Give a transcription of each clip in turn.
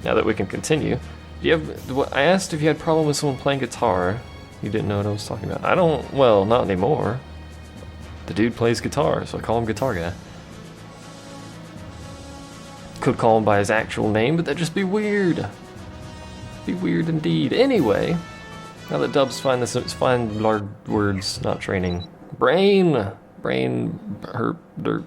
Now that we can continue. Do you have, I asked if you had a problem with someone playing guitar. You didn't know what I was talking about. I don't, well, not anymore. The dude plays guitar, so I call him Guitar Guy. Could call him by his actual name, but that'd just be weird. Be weird indeed. Anyway, now that Dubs find this, it's fine large words, not training. Brain, herp, derp.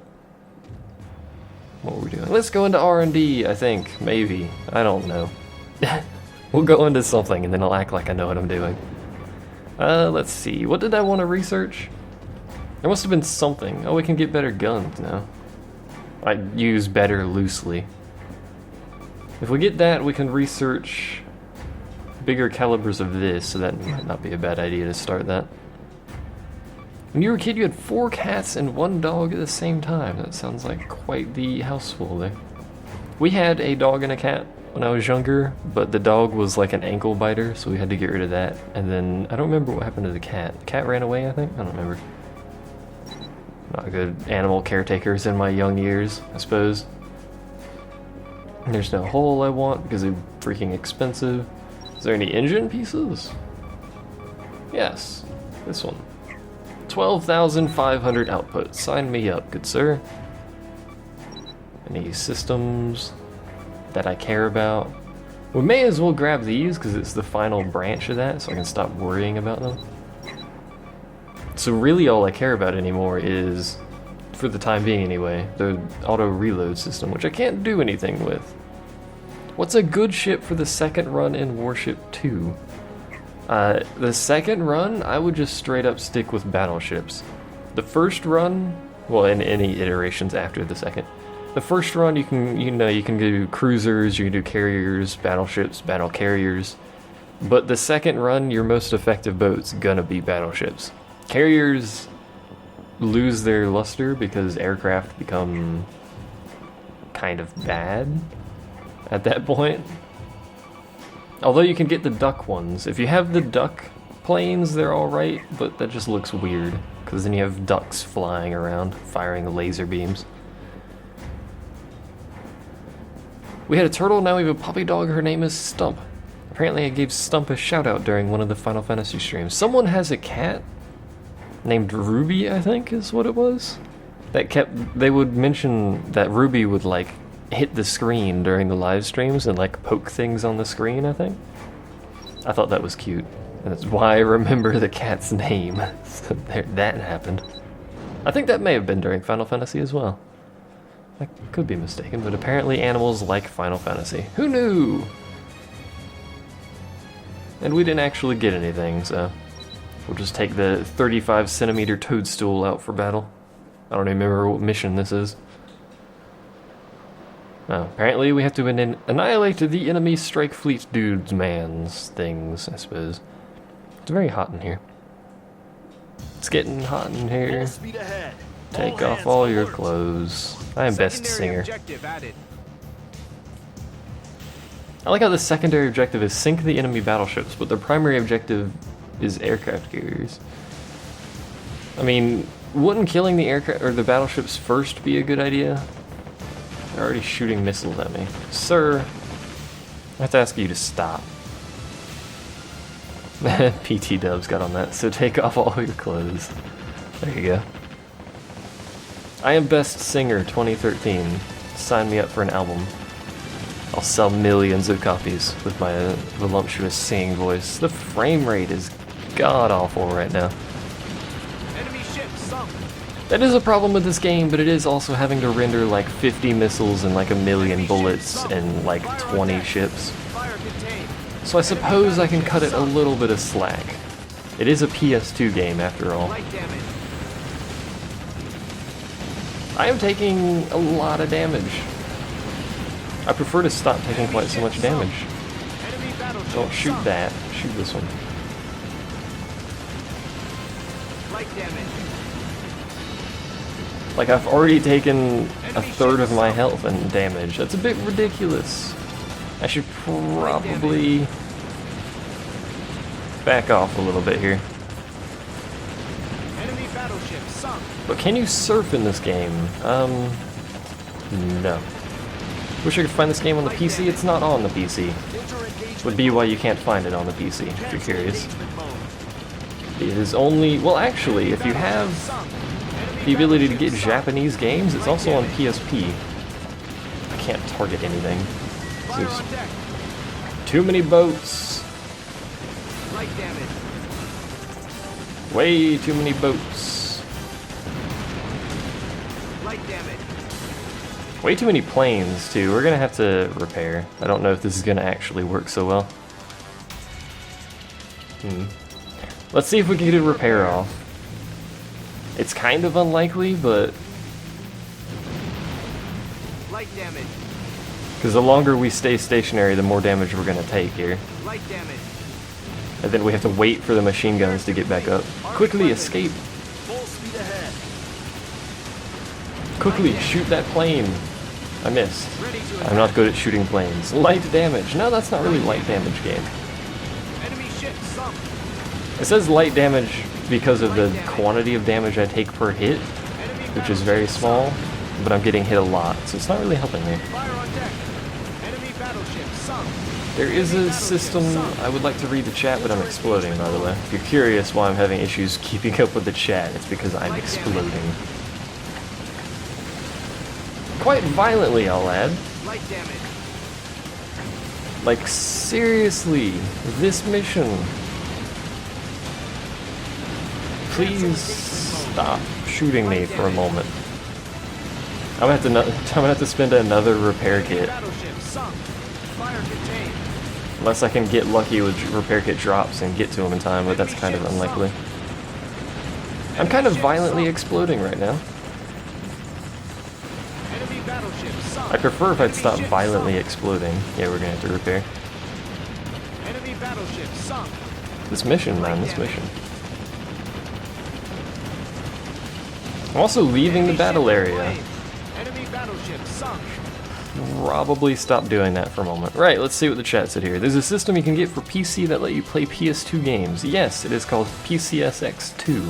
What were we doing? Let's go into R&D, I think, maybe. I don't know. We'll go into something and then I'll act like I know what I'm doing. Let's see. What did I want to research? There must have been something. Oh, we can get better guns now. I use better loosely. If we get that, we can research bigger calibers of this, so that might not be a bad idea to start that. When you were a kid, you had 4 cats and 1 dog at the same time. That sounds like quite the houseful there. We had a dog and a cat when I was younger, but the dog was like an ankle biter, so we had to get rid of that. And then, I don't remember what happened to the cat. The cat ran away, I think? I don't remember. Not good animal caretakers in my young years, I suppose. And there's no hole I want because they're freaking expensive. Is there any engine pieces? Yes, this one. 12,500 output. Sign me up, good sir. Any systems that I care about? We may as well grab these because it's the final branch of that, so I can stop worrying about them. So really all I care about anymore is, for the time being anyway, the auto reload system, which I can't do anything with. What's a good ship for the second run in Warship 2? The second run, I would just straight up stick with battleships. The first run, well, in any iterations after the second. The first run, you can do cruisers, you can do carriers, battleships, battle carriers. But the second run, your most effective boat's gonna be battleships. Carriers lose their luster because aircraft become kind of bad at that point. Although you can get the duck ones. If you have the duck planes, they're alright, but that just looks weird because then you have ducks flying around, firing laser beams. We had a turtle, now we have a puppy dog, her name is Stump. Apparently I gave Stump a shout out during one of the Final Fantasy streams. Someone has a cat named Ruby, I think is what it was. They would mention that Ruby would like hit the screen during the live streams and like poke things on the screen, I think. I thought that was cute. And that's why I remember the cat's name. So that happened. I think that may have been during Final Fantasy as well. I could be mistaken, but apparently animals like Final Fantasy. Who knew? And we didn't actually get anything, so we'll just take the 35 centimeter toadstool out for battle. I don't even remember what mission this is. Oh, apparently we have to annihilate the enemy strike fleet dudes, mans, things, I suppose. It's very hot in here. It's getting hot in here. Take off all your clothes. I am best singer. I like how the secondary objective is sink the enemy battleships, but their primary objective is aircraft carriers. I mean, wouldn't killing the aircraft or the battleships first be a good idea? They're already shooting missiles at me. Sir, I have to ask you to stop. PT Dubs got on that, so take off all your clothes. There you go. I am Best Singer 2013. Sign me up for an album. I'll sell millions of copies with my voluptuous singing voice. The frame rate is god-awful right now. Enemy ship sunk. That is a problem with this game, but it is also having to render like 50 missiles and like a million bullets and like 20 ships. Fire contained. So I suppose I can cut it a little bit of slack. It is a PS2 game after all. Light damage. I am taking a lot of damage. I prefer to stop taking quite so much damage. Enemy battleship Don't shoot sunk. that. Shoot this one. Light damage. Like, I've already taken a third of my health and damage. That's a bit ridiculous. I should probably back off a little bit here. Enemy battleship sunk. But can you surf in this game? No. Wish I could find this game on the PC. It's not on the PC. Would be why you can't find it on the PC, if you're curious. It is only... Well, actually, if you have the ability to get Japanese games, it's also on PSP. I can't target anything. There's too many boats. Light damage. Way too many boats. Light damage. Way too many planes, too. We're gonna have to repair. I don't know if this is gonna actually work so well. Let's see if we can get a repair off. It's kind of unlikely, but... Light damage. Because the longer we stay stationary, the more damage we're gonna take here. Light damage. And then we have to wait for the machine guns to get back up. Quickly escape! Full speed ahead. Quickly shoot that plane! I missed. Ready to I'm attack. not good at shooting planes. Light damage! No, that's not really light damage game. Enemy ship sunk. It says light damage because of the quantity of damage I take per hit, Enemy which is very small, but I'm getting hit a lot, so it's not really helping me. fire on deck. Enemy battleship sunk. There is a system, I would like to read the chat, but I'm exploding, by the way. If you're curious why I'm having issues keeping up with the chat, it's because I'm exploding. Quite violently, I'll add. Light damage. Like, seriously, this mission. Please stop shooting me for a moment. I'm gonna have to spend another repair kit. Battleship sunk. Fire contained. Unless I can get lucky with repair kit drops and get to them in time, but that's kind of unlikely. I'm kind of violently exploding right now. Enemy battleship sunk. I prefer if I'd stop Enemy ship violently sunk. exploding. Yeah, we're gonna have to repair. Enemy battleship sunk. This mission, man, this mission. I'm also leaving the Enemy battle ship area. aflame. Enemy battleship sunk. Probably stop doing that for a moment. Right, let's see what the chat said here. There's a system you can get for PC that let you play PS2 games. Yes, it is called PCSX2.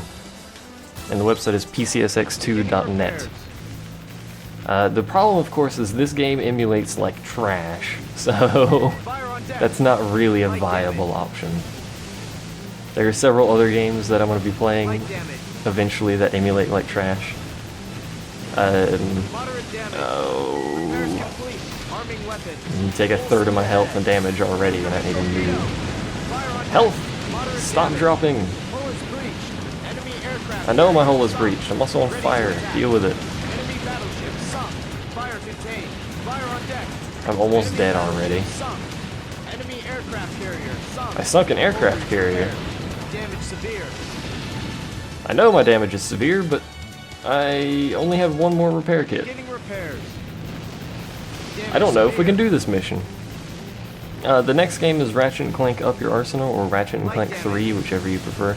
And the website is pcsx2.net. The problem, of course, is this game emulates like trash. So Fire on deck. that's not really a viable option. There are several other games that I'm going to be playing Light damage. eventually that emulate like trash. Moderate damage. Oh, Repairs complete. Arming weapon. you take a third of my health and damage already, and I need to move. Fire on deck. Health! Moderate Stop damage. dropping! Hull is breached. Enemy aircraft. I know my hull is breached. I'm also on fire. Deal with it. Enemy battleship sunk. Fire contained. Fire on deck. I'm almost Enemy dead battleship already. Sunk. Enemy aircraft carrier sunk. I sunk an aircraft carrier. Damage severe. I know my damage is severe, but I only have one more repair kit. Beginning repairs. I don't know if we can do this mission. The next game is Ratchet and Clank Up Your Arsenal, or Ratchet and Clank 3, whichever you prefer.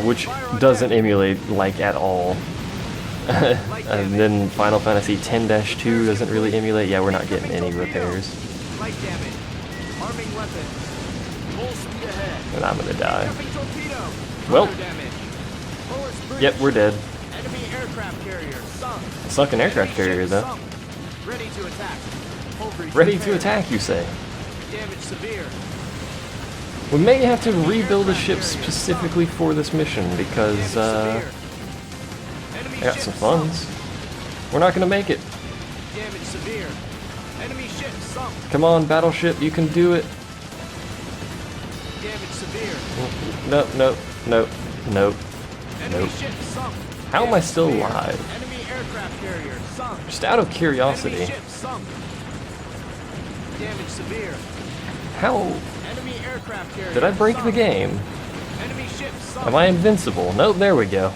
Which doesn't emulate like at all. And then Final Fantasy X-2 doesn't really emulate. Yeah, we're not getting any repairs. Light damage. Arming weapon. Full speed ahead. And I'm gonna die. Jumping torpedo. Well. Fire damage. Hull is breached. Yep, we're dead. Enemy aircraft carrier sunk. I sunk an aircraft Enemy carrier ship though. sunk. Ready to attack. Hull breach Ready to repaired. attack, you say? Damage severe. We may have to rebuild a ship specifically for this mission because Damage I severe. Enemy got ship some sunk. funds. We're not gonna make it. Damage severe. Enemy ship sunk. Come on, battleship, you can do it. Damage severe. Nope, nope, nope, nope. Enemy Nope. ship sunk. How am I Damage still severe. alive? Enemy aircraft carrier sunk. Just out of Enemy curiosity, ship sunk. Damage severe. how Enemy aircraft carrier. did I break the sunk. game? Enemy ship sunk. Am I invincible? Nope, there we go.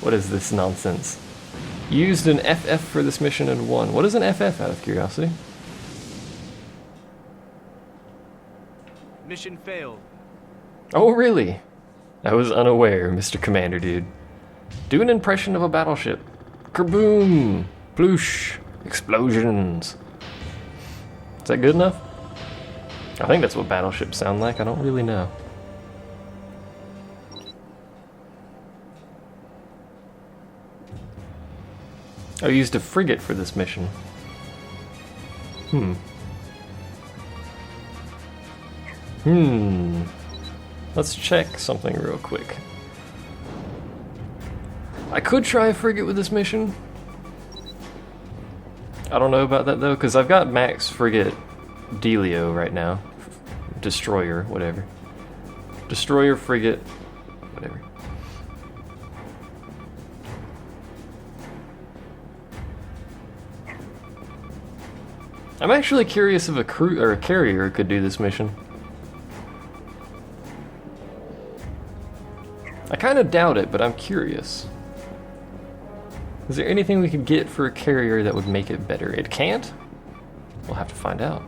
What is this nonsense? Used an FF for this mission and won. What is an FF, out of curiosity? Mission failed. Oh, really? I was unaware, Mr. Commander, dude. Do an impression of a battleship. Kerboom! Ploosh! Explosions! Is that good enough? I think that's what battleships sound like. I don't really know. I used a frigate for this mission. Let's check something real quick. I could try a frigate with this mission. I don't know about that though, because I've got max frigate Delio right now. Destroyer, whatever. Destroyer, frigate, whatever. I'm actually curious if a crew or a carrier could do this mission. I kind of doubt it, but I'm curious. Is there anything we could get for a carrier that would make it better? It can't? We'll have to find out.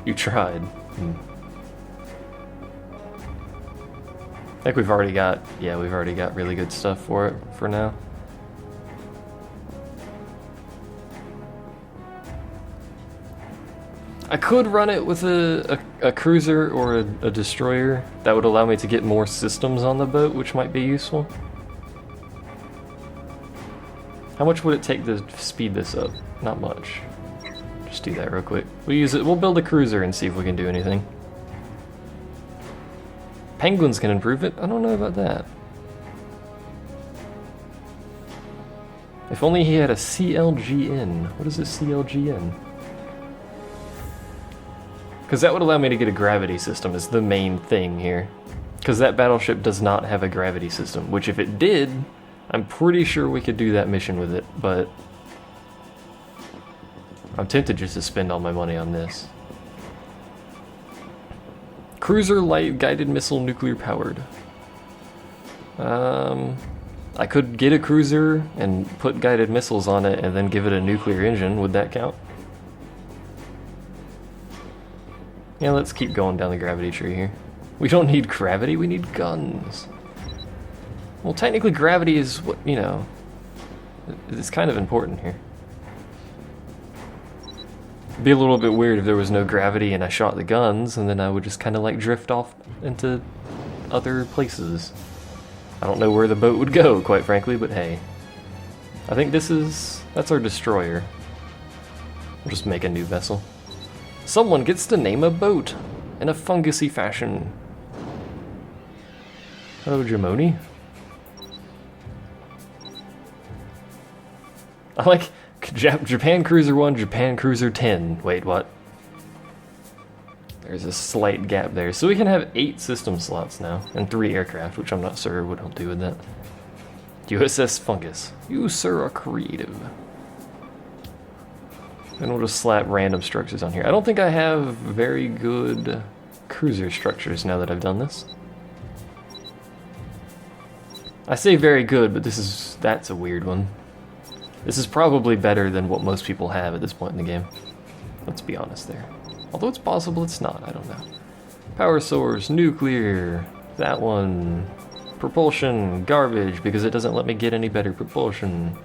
You tried. I think we've already got really good stuff for it for now. I could run it with a cruiser or a destroyer. That would allow me to get more systems on the boat, which might be useful. How much would it take to speed this up? Not much. Just do that real quick. We'll build a cruiser and see if we can do anything. Penguins can improve it? I don't know about that. If only he had a CLGN. What is a CLGN? Because that would allow me to get a gravity system is the main thing here. Because that battleship does not have a gravity system, which if it did, I'm pretty sure we could do that mission with it, but I'm tempted just to spend all my money on this. Cruiser light guided missile nuclear powered. I could get a cruiser and put guided missiles on it and then give it a nuclear engine. Would that count? Yeah, let's keep going down the gravity tree here. We don't need gravity, we need guns. Well, technically gravity is what, you know, it's kind of important here. It'd be a little bit weird if there was no gravity and I shot the guns, and then I would just kind of like drift off into other places. I don't know where the boat would go, quite frankly, but hey. I think that's our destroyer. We'll just make a new vessel. Someone gets to name a boat in a fungusy fashion. Hello, Jamoni. I like Japan Cruiser 1, Japan Cruiser 10. Wait, what? There's a slight gap there. So we can have 8 system slots now, and 3 aircraft, which I'm not sure what I'll do with that. USS Fungus. You, sir, are creative. And we'll just slap random structures on here. I don't think I have very good cruiser structures now that I've done this. I say very good, but that's a weird one. This is probably better than what most people have at this point in the game. Let's be honest there. Although it's possible it's not, I don't know. Power source, nuclear, that one. Propulsion, garbage, because it doesn't let me get any better propulsion.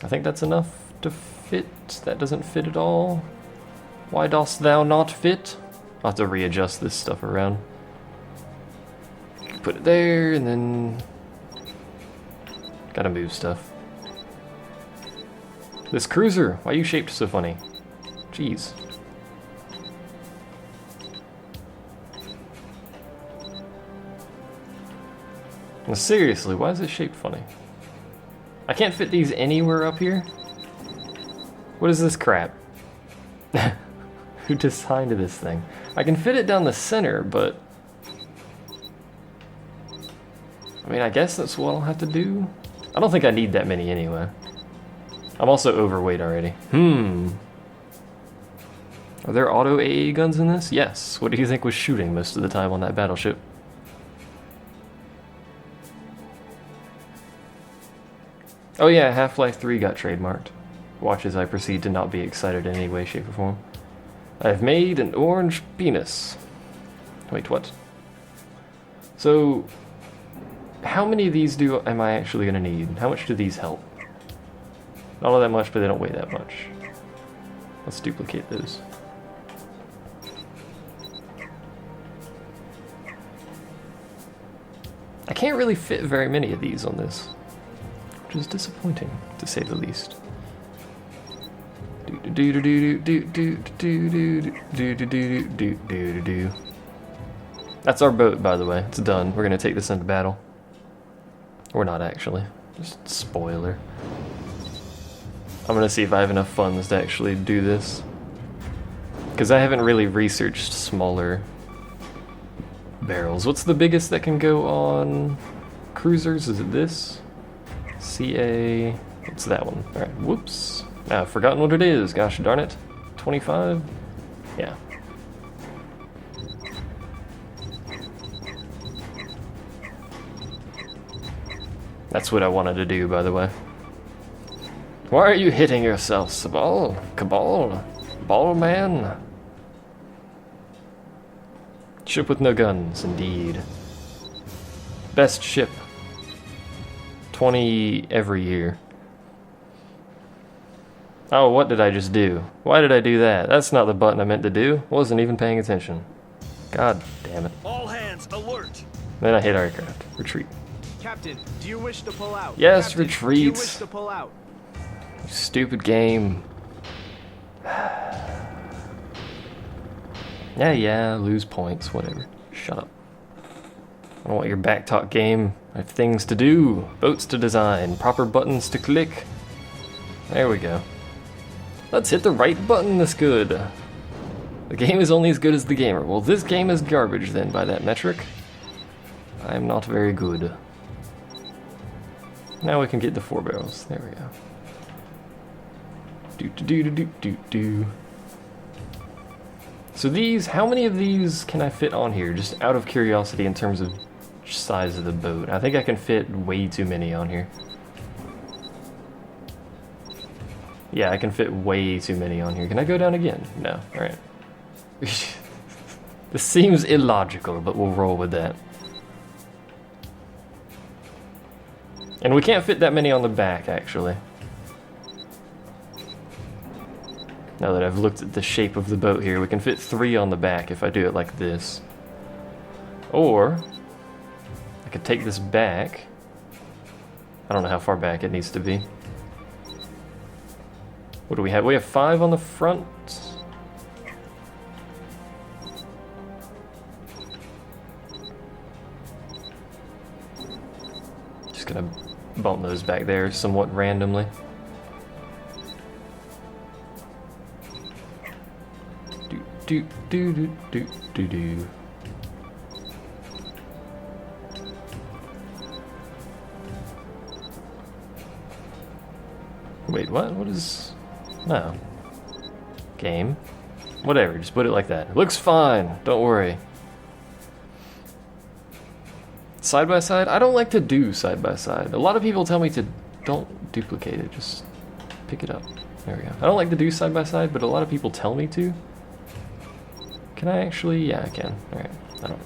I think that's enough to fit. That doesn't fit at all. Why dost thou not fit? I'll have to readjust this stuff around. Put it there, and then gotta move stuff. This cruiser, why are you shaped so funny? Jeez. Now, seriously, why is it shaped funny? I can't fit these anywhere up here? What is this crap? Who designed this thing? I can fit it down the center, but I mean, I guess that's what I'll have to do. I don't think I need that many anyway. I'm also overweight already. Are there auto AA guns in this? Yes. What do you think was shooting most of the time on that battleship? Oh yeah, Half-Life 3 got trademarked. Watch as I proceed to not be excited in any way, shape, or form. I've made an orange penis. Wait, what? So, how many of these am I actually going to need? How much do these help? Not all that much, but they don't weigh that much. Let's duplicate those. I can't really fit very many of these on this. which is disappointing, to say the least. That's our boat, by the way. It's done. We're gonna take this into battle. Or not, actually. Just spoiler. I'm gonna see if I have enough funds to actually do this. Because I haven't really researched smaller barrels. What's the biggest that can go on cruisers? Is it this? CA... It's that one. Alright, whoops. I've forgotten what it is, gosh darn it. 25? Yeah. That's what I wanted to do, by the way. Why are you hitting yourself, Sabal? Cabal? Ball man? Ship with no guns, indeed. Best ship. 20 every year. Oh, what did I just do? Why did I do that? That's not the button I meant to do. Wasn't even paying attention. God damn it. All hands alert. Then I hit our aircraft. Retreat. Captain, do you wish to pull out? Yes, Captain, retreat. Do you wish to pull out? You stupid game. Yeah, lose points, whatever. Shut up. I don't want your backtalk game. I have things to do, boats to design, proper buttons to click. There we go. Let's hit the right button this good. The game is only as good as the gamer. Well, this game is garbage then, by that metric. I am not very good. Now we can get the 4 barrels. There we go. So these, how many of these can I fit on here? Just out of curiosity in terms of size of the boat. I think I can fit way too many on here. Yeah, I can fit way too many on here. Can I go down again? No. Alright. This seems illogical, but we'll roll with that. And we can't fit that many on the back, actually. Now that I've looked at the shape of the boat here, we can fit 3 on the back if I do it like this. Or, I could take this back. I don't know how far back it needs to be. What do we have? We have 5 on the front. Just gonna bump those back there somewhat randomly. Do. Wait, what? What is... No. Game. Whatever, just put it like that. It looks fine, don't worry. Side by side? I don't like to do side by side. A lot of people tell me to don't duplicate it, just pick it up. There we go. I don't like to do side by side, but a lot of people tell me to. Can I actually? Yeah, I can. Alright. I don't...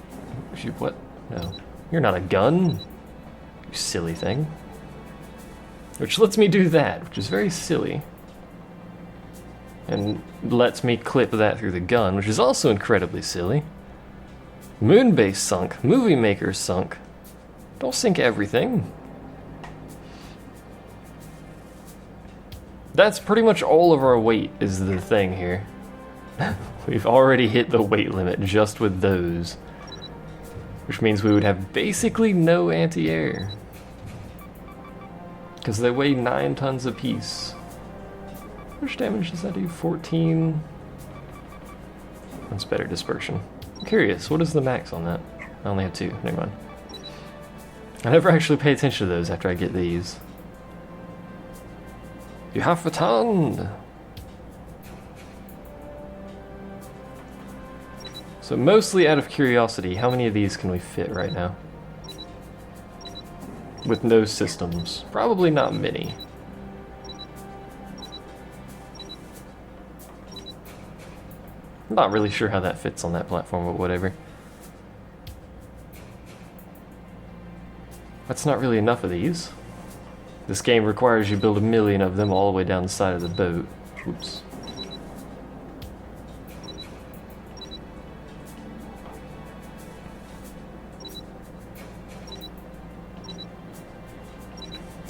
Shoot, what? No. You're not a gun, you silly thing. Which lets me do that, which is very silly. And lets me clip that through the gun, which is also incredibly silly. Moonbase sunk. Movie Maker sunk. Don't sink everything. That's pretty much all of our weight is the thing here. We've already hit the weight limit just with those. Which means we would have basically no anti-air. Because they weigh 9 tons apiece. How much damage does that do? 14? That's better dispersion. I'm curious, what is the max on that? I only have 2, never mind. I never actually pay attention to those after I get these. You have a ton! So mostly out of curiosity, how many of these can we fit right now? With no systems. Probably not many. I'm not really sure how that fits on that platform, but whatever. That's not really enough of these. This game requires you build 1 million of them all the way down the side of the boat. Oops.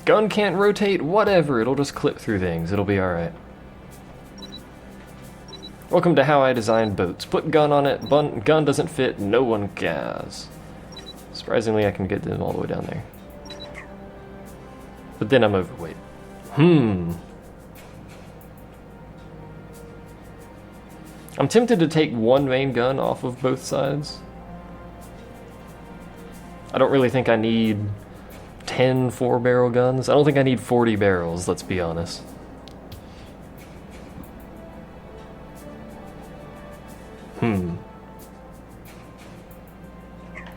Gun can't rotate, whatever, it'll just clip through things, it'll be alright. Welcome to how I design boats. Put gun on it, gun doesn't fit, no one cares. Surprisingly, I can get them all the way down there. But then I'm overweight. I'm tempted to take one main gun off of both sides. I don't really think I need 10 4-barrel guns. I don't think I need 40 barrels, let's be honest.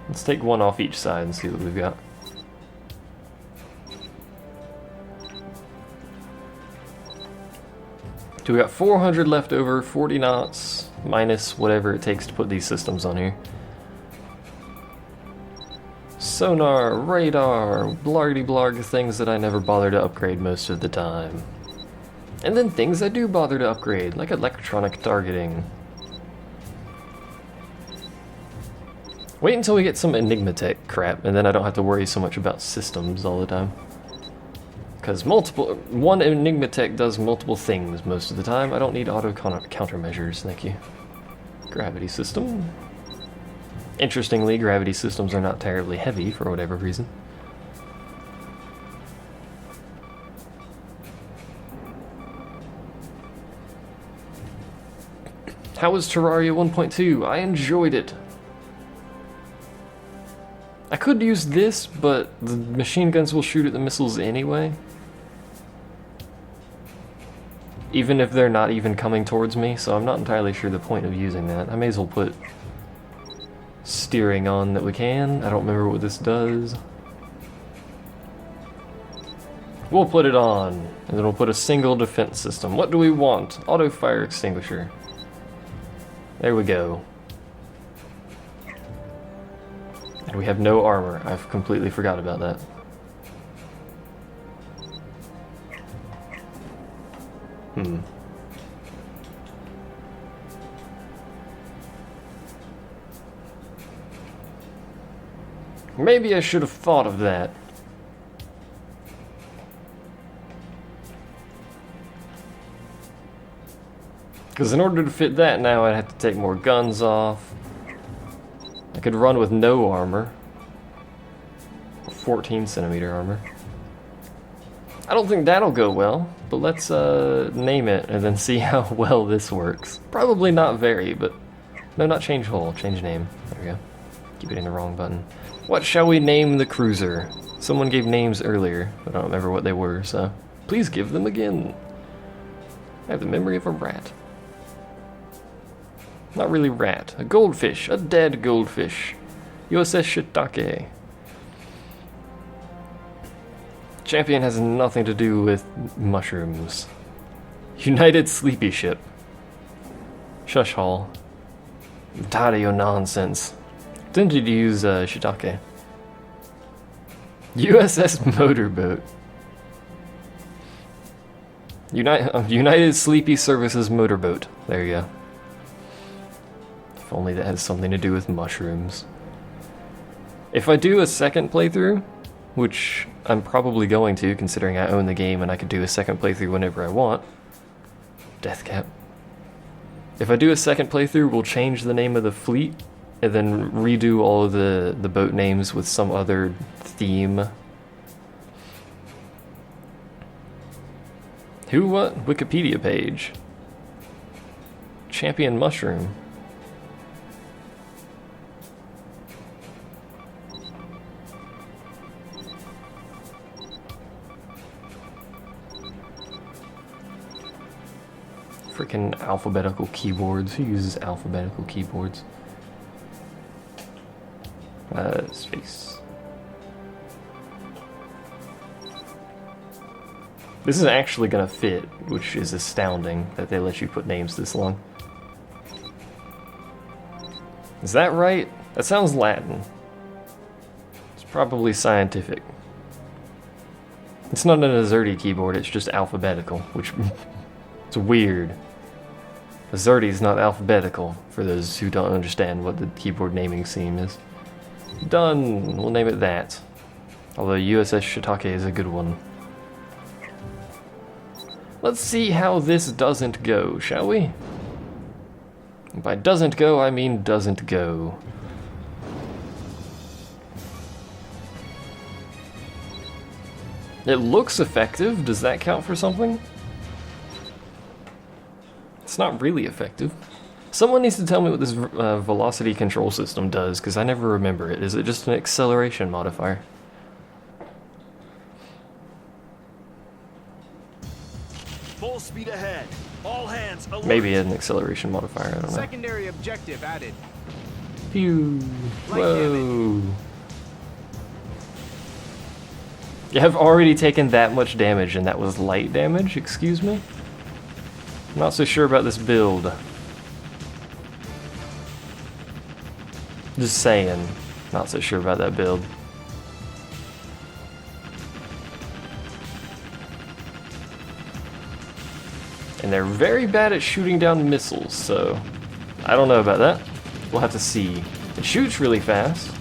Let's take one off each side and see what we've got. So we got 400 left over, 40 knots, minus whatever it takes to put these systems on here. Sonar, radar, blargy blarg, things that I never bother to upgrade most of the time. And then things I do bother to upgrade, like electronic targeting. Wait until we get some Enigma Tech crap, and then I don't have to worry so much about systems all the time. Because one Enigma Tech does multiple things most of the time. I don't need auto countermeasures, thank you. Gravity system. Interestingly, gravity systems are not terribly heavy for whatever reason. How was Terraria 1.2? I enjoyed it. I could use this, but the machine guns will shoot at the missiles anyway. Even if they're not even coming towards me, so I'm not entirely sure the point of using that. I may as well put steering on that we can. I don't remember what this does. We'll put it on, and then we'll put a single defense system. What do we want? Auto fire extinguisher. There we go. And we have no armor. I've completely forgot about that. Maybe I should have thought of that. Because in order to fit that now, I'd have to take more guns off. I could run with no armor. 14 centimeter armor. I don't think that'll go well, but let's name it and then see how well this works. Probably not very, but... No, not change hull, change name. There we go. Keep hitting the wrong button. What shall we name the cruiser? Someone gave names earlier, but I don't remember what they were, so... Please give them again. I have the memory of a rat. Not really rat. A goldfish. A dead goldfish. USS Shiitake. Champion has nothing to do with mushrooms. United Sleepy Ship. Shush Hall. I'm tired of your nonsense. Didn't you use Shiitake? USS Motorboat. United Sleepy Services Motorboat. There you go. If only that has something to do with mushrooms. If I do a second playthrough, which I'm probably going to, considering I own the game and I could do a second playthrough whenever I want. Deathcap. If I do a second playthrough, we'll change the name of the fleet and then redo all of the boat names with some other theme. Who what? Wikipedia page. Champion Mushroom. Freaking alphabetical keyboards. Who uses alphabetical keyboards? Space. This is actually gonna fit, which is astounding that they let you put names this long. Is that right? That sounds Latin. It's probably scientific. It's not an AZERTY keyboard, it's just alphabetical, which it's weird. AZERTY is not alphabetical, for those who don't understand what the keyboard naming scheme is. Done! We'll name it that. Although USS Shiitake is a good one. Let's see how this doesn't go, shall we? And by doesn't go, I mean doesn't go. It looks effective. Does that count for something? It's not really effective. Someone needs to tell me what this velocity control system does, because I never remember it. Is it just an acceleration modifier? Full speed ahead. All hands alert. Maybe an acceleration modifier, I don't know. Secondary objective added. Phew. Light Whoa. Yeah, I've already taken that much damage, and that was light damage? Excuse me? I'm not so sure about this build. Just saying. Not so sure about that build. And they're very bad at shooting down missiles, so I don't know about that. We'll have to see. It shoots really fast.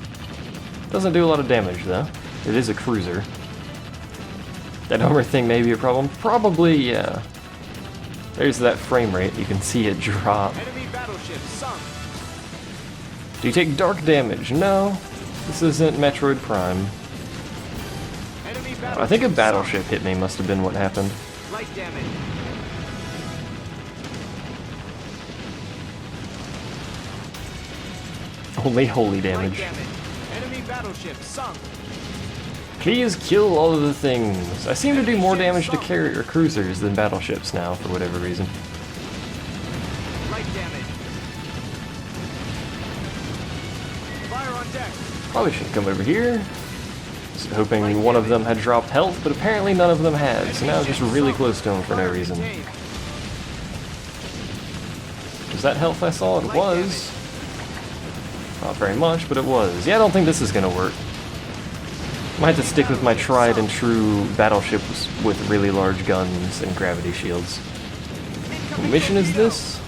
Doesn't do a lot of damage, though. It is a cruiser. That armor thing may be a problem. Probably, yeah. There's that frame rate. You can see it drop. Enemy battleship sunk. Do you take dark damage? No. This isn't Metroid Prime. Enemy I think a battleship battleship hit me must have been what happened. sunk. Light damage. Only holy Light damage. damage. Enemy battleship sunk. Please kill all of the things. I seem to do more damage to carrier cruisers than battleships now, for whatever reason. Light damage. Fire on deck. Probably should come over here. Just hoping one of them had dropped health, but apparently none of them had, so now I'm just really close to him for no reason. Contained. Was that health I saw? It was. Not very much, but it was. Yeah, I don't think this is gonna work. Might have to stick with my tried and true battleships with really large guns and gravity shields. What mission is this?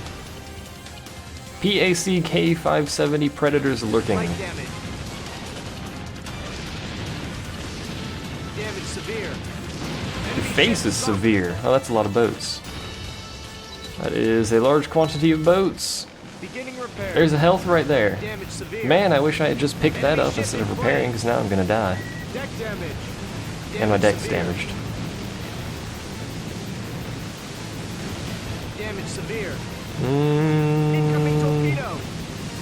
PAC K570 Predators lurking. Light damage. Damage severe. The face is severe. Oh, that's a lot of boats. That is a large quantity of boats. Beginning repair. There's a health right there. Damage severe. Man, I wish I had just picked that up instead of repairing, because now I'm gonna die. Deck damage. And my Damage deck's severe. damaged. Damage severe. Incoming Mm, torpedo.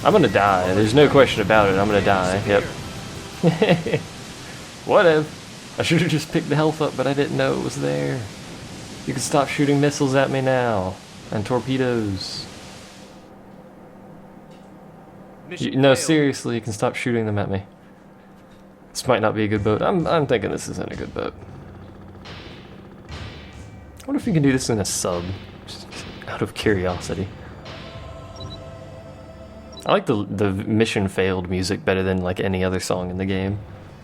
I'm gonna die. There's no question about it. I'm gonna die. Damage Yep. severe. What if? I should have just picked the health up, but I didn't know it was there. You can stop shooting missiles at me now. And torpedoes. Mission No, failed. seriously, you can stop shooting them at me. This might not be a good boat. I'm thinking this isn't a good boat. I wonder if you can do this in a sub. Just out of curiosity. I like the mission failed music better than like any other song in the game.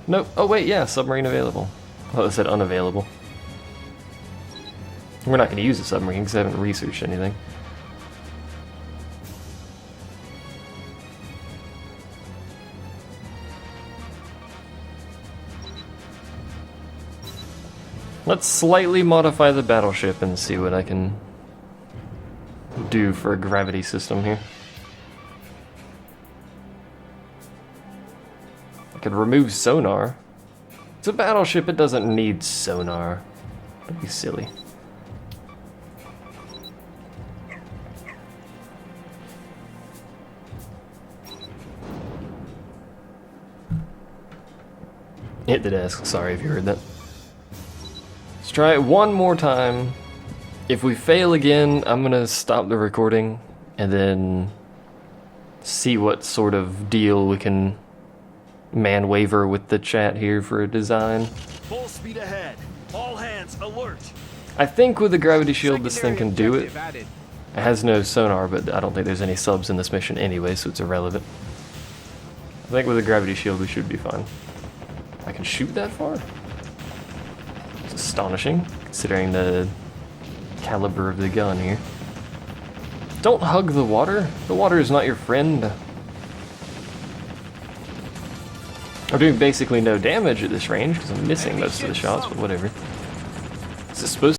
Nope. Oh wait, yeah, submarine available. Oh, it said unavailable. We're not going to use the submarine because I haven't researched anything. Let's slightly modify the battleship and see what I can do for a gravity system here. I could remove sonar. It's a battleship, it doesn't need sonar. Don't be silly. Hit the desk, sorry if you heard that. Let's try it one more time. If we fail again, I'm gonna stop the recording and then see what sort of deal we can man waver with the chat here for a design. Full speed ahead. All hands alert. I think with the gravity shield this thing Secondary can do it. objective added. It has no sonar, but I don't think there's any subs in this mission anyway, so it's irrelevant. I think with the gravity shield we should be fine. I can shoot that far? It's astonishing, considering the caliber of the gun here. Don't hug the water. The water is not your friend. I'm doing basically no damage at this range because I'm missing most of the shots, but whatever. Is this supposed